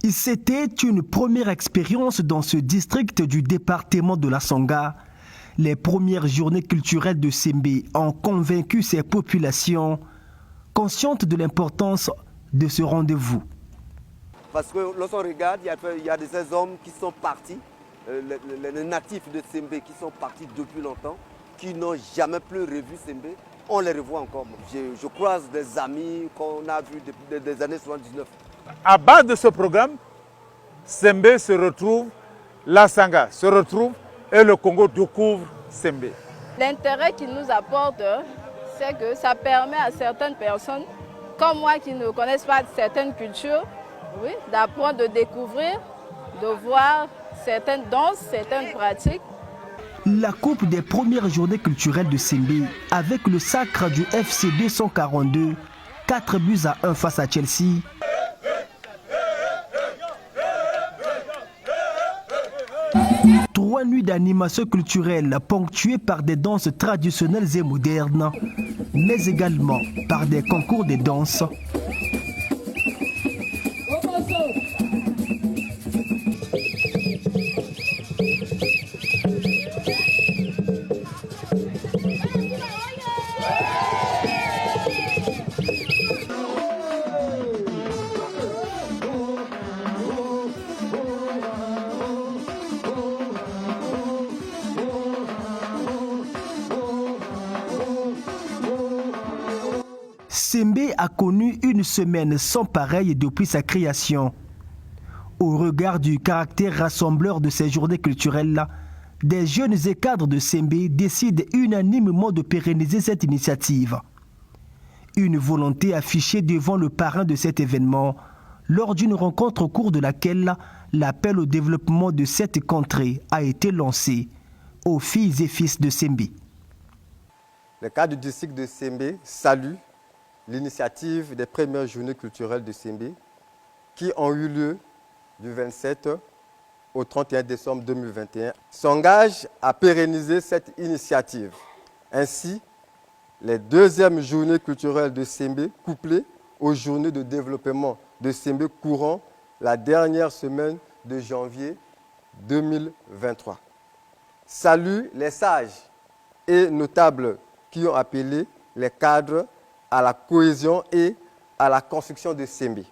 C'était une première expérience dans ce district du département de la Sangha. Les premières journées culturelles de Sembé ont convaincu ces populations conscientes de l'importance de ce rendez-vous. Parce que lorsqu'on regarde, il y a des hommes qui sont partis, les natifs de Sembé qui sont partis depuis longtemps, qui n'ont jamais plus revu Sembé. On les revoit encore. Je croise des amis qu'on a vus depuis des années 79. À base de ce programme, Sembé se retrouve, la Sangha se retrouve et le Congo découvre Sembé. L'intérêt qu'il nous apporte, c'est que ça permet à certaines personnes, comme moi qui ne connaissent pas certaines cultures, oui, d'apprendre, de découvrir, de voir certaines danses, certaines pratiques. La coupe des premières journées culturelles de Sembé avec le sacre du FC 242, 4-1 face à Chelsea. Trois nuits d'animation culturelle ponctuées par des danses traditionnelles et modernes, mais également par des concours de danse. Sembé a connu une semaine sans pareille depuis sa création. Au regard du caractère rassembleur de ces journées culturelles, des jeunes et cadres de Sembé décident unanimement de pérenniser cette initiative. Une volonté affichée devant le parrain de cet événement lors d'une rencontre au cours de laquelle l'appel au développement de cette contrée a été lancé aux filles et fils de Sembé. Le cadre du district de Sembé salue l'initiative des premières journées culturelles de Sembé qui ont eu lieu du 27 au 31 décembre 2021, s'engage à pérenniser cette initiative. Ainsi, les deuxièmes journées culturelles de Sembé, couplées aux journées de développement de Sembé courant la dernière semaine de janvier 2023. Salue les sages et notables qui ont appelé les cadres à la cohésion et à la construction de Sembé.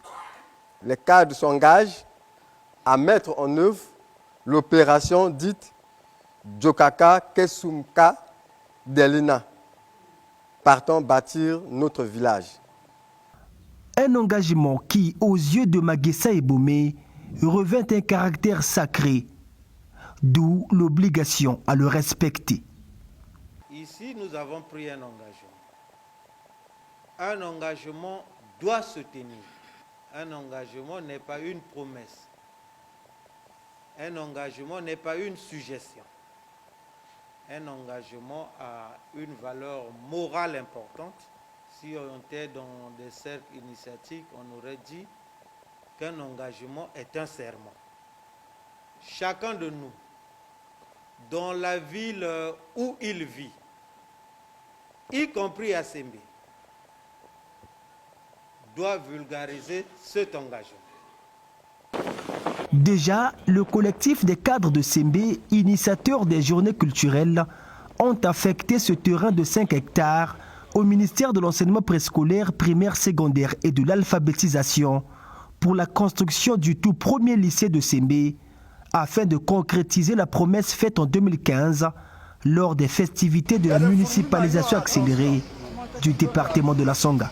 Les cadres s'engagent à mettre en œuvre l'opération dite Jokaka Kesumka Delina, partant bâtir notre village. Un engagement qui, aux yeux de Magessa Ebomé, revêt un caractère sacré, d'où l'obligation à le respecter. Ici, nous avons pris un engagement. Un engagement doit se tenir. Un engagement n'est pas une promesse. Un engagement n'est pas une suggestion. Un engagement a une valeur morale importante. Si on était dans des cercles initiatiques, on aurait dit qu'un engagement est un serment. Chacun de nous, dans la ville où il vit, y compris à Sembé, doit vulgariser cet engagement. Déjà, le collectif des cadres de Sembé, initiateurs des journées culturelles, ont affecté ce terrain de 5 hectares au ministère de l'enseignement préscolaire, primaire, secondaire et de l'alphabétisation pour la construction du tout premier lycée de Sembé, afin de concrétiser la promesse faite en 2015 lors des festivités de la municipalisation accélérée du département de la Sangha.